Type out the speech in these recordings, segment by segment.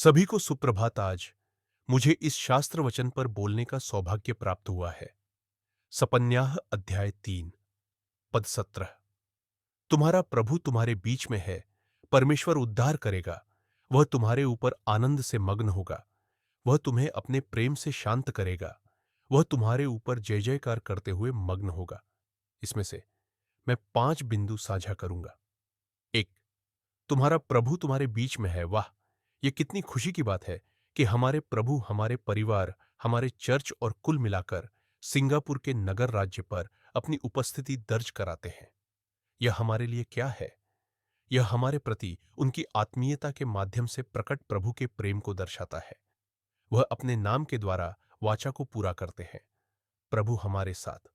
सभी को सुप्रभात। आज मुझे इस शास्त्र वचन पर बोलने का सौभाग्य प्राप्त हुआ है। सपन्याह अध्याय 3 पद 17। तुम्हारा प्रभु तुम्हारे बीच में है, परमेश्वर उद्धार करेगा। वह तुम्हारे ऊपर आनंद से मग्न होगा। वह तुम्हें अपने प्रेम से शांत करेगा। वह तुम्हारे ऊपर जय जयकार करते हुए मग्न होगा। इसमें से मैं 5 बिंदु साझा करूंगा। 1, तुम्हारा प्रभु तुम्हारे बीच में है। वाह, यह कितनी खुशी की बात है कि हमारे प्रभु हमारे परिवार, हमारे चर्च और कुल मिलाकर सिंगापुर के नगर राज्य पर अपनी उपस्थिति दर्ज कराते हैं। यह हमारे लिए क्या है? यह हमारे प्रति उनकी आत्मीयता के माध्यम से प्रकट प्रभु के प्रेम को दर्शाता है। वह अपने नाम के द्वारा वाचा को पूरा करते हैं। प्रभु हमारे साथ।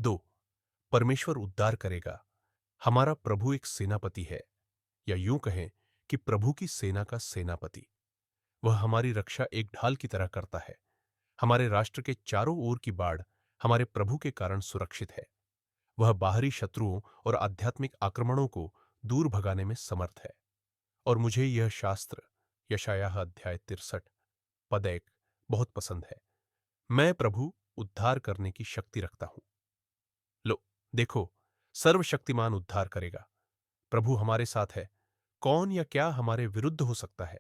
2, परमेश्वर उद्धार करेगा। हमारा प्रभु एक सेनापति है, या यूं कहें कि प्रभु की सेना का सेनापति। वह हमारी रक्षा एक ढाल की तरह करता है। हमारे राष्ट्र के चारों ओर की बाढ़ हमारे प्रभु के कारण सुरक्षित है। वह बाहरी शत्रुओं और आध्यात्मिक आक्रमणों को दूर भगाने में समर्थ है। और मुझे यह शास्त्र यशायाह अध्याय 63 पद 1 बहुत पसंद है। मैं प्रभु उद्धार करने की शक्ति रखता हूं। लो, देखो, सर्वशक्तिमान उद्धार करेगा। प्रभु हमारे साथ है। कौन या क्या हमारे विरुद्ध हो सकता है?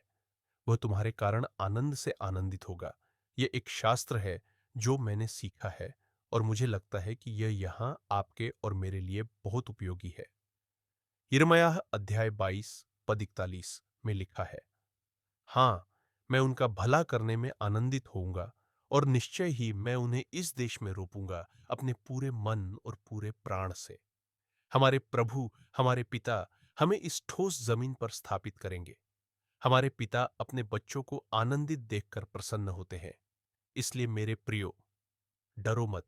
वह तुम्हारे कारण आनंद से आनंदित होगा। यह एक शास्त्र है जो मैंने सीखा है, और मुझे लगता है कि यह यहां आपके और मेरे लिए बहुत उपयोगी है। यिर्मयाह अध्याय 22 पद 41 में लिखा है, हाँ, मैं उनका भला करने में आनंदित होऊंगा, और निश्चय ही मैं उन्हें इस देश में रोपूंगा अपने पूरे मन और पूरे प्राण से। हमारे प्रभु, हमारे पिता हमें इस ठोस जमीन पर स्थापित करेंगे। हमारे पिता अपने बच्चों को आनंदित देखकर प्रसन्न होते हैं। इसलिए मेरे प्रियो, डरो मत,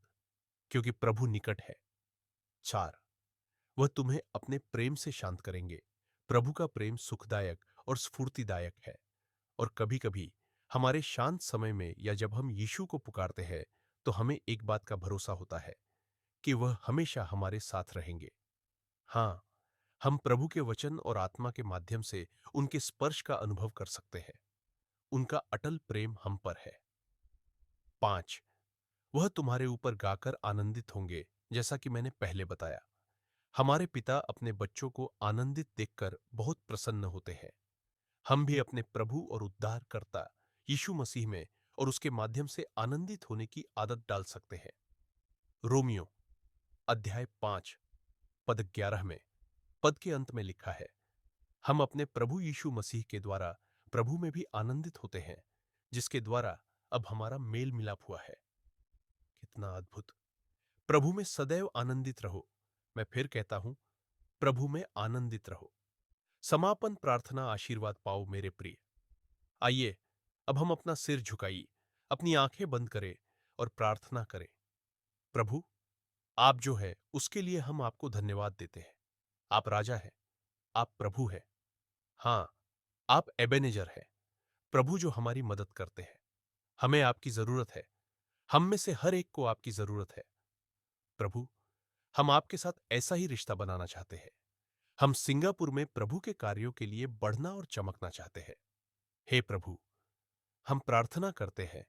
क्योंकि प्रभु निकट है। 4, वह तुम्हें अपने प्रेम से शांत करेंगे। प्रभु का प्रेम सुखदायक और स्फूर्तिदायक है। और कभी-कभी हमारे शांत समय में या जब हम यीशु को पुकारते हैं, तो हमें एक बात का भरोसा होता है कि वह हमेशा हमारे साथ रहेंगे। हाँ, हम प्रभु के वचन और आत्मा के माध्यम से उनके स्पर्श का अनुभव कर सकते हैं। उनका अटल प्रेम हम पर है। 5, वह तुम्हारे ऊपर गाकर आनंदित होंगे, जैसा कि मैंने पहले बताया। हमारे पिता अपने बच्चों को आनंदित देखकर बहुत प्रसन्न होते हैं। हम भी अपने प्रभु और उद्धारकर्ता यीशु मसीह में और उसके माध्यम से आनंदित होने की आदत डाल सकते हैं। रोमियो अध्याय 5 पद 11 में पद के अंत में लिखा है, हम अपने प्रभु यीशु मसीह के द्वारा प्रभु में भी आनंदित होते हैं, जिसके द्वारा अब हमारा मेल मिलाप हुआ है। कितना अद्भुत! प्रभु में सदैव आनंदित रहो। मैं फिर कहता हूं, प्रभु में आनंदित रहो। समापन प्रार्थना आशीर्वाद पाओ मेरे प्रिय। आइए, अब हम अपना सिर झुकाइए, अपनी आंखें बंद करें और प्रार्थना करें। प्रभु, आप जो है उसके लिए हम आपको धन्यवाद देते हैं। आप राजा हैं, आप प्रभु हैं। हाँ, आप एबेनेजर हैं, प्रभु जो हमारी मदद करते हैं। हमें आपकी जरूरत है। हम में से हर एक को आपकी जरूरत है। प्रभु, हम आपके साथ ऐसा ही रिश्ता बनाना चाहते हैं। हम सिंगापुर में प्रभु के कार्यों के लिए बढ़ना और चमकना चाहते हैं। हे प्रभु, हम प्रार्थना करते हैं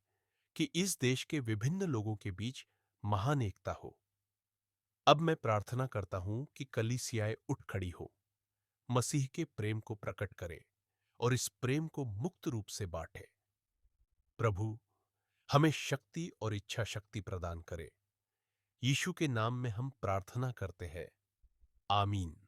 कि इस देश के विभिन्न लोगों के बीच महान एकता हो। अब मैं प्रार्थना करता हूं कि कलीसियाएं उठ खड़ी हो, मसीह के प्रेम को प्रकट करे और इस प्रेम को मुक्त रूप से बांटे। प्रभु, हमें शक्ति और इच्छा शक्ति प्रदान करे। यीशु के नाम में हम प्रार्थना करते हैं। आमीन।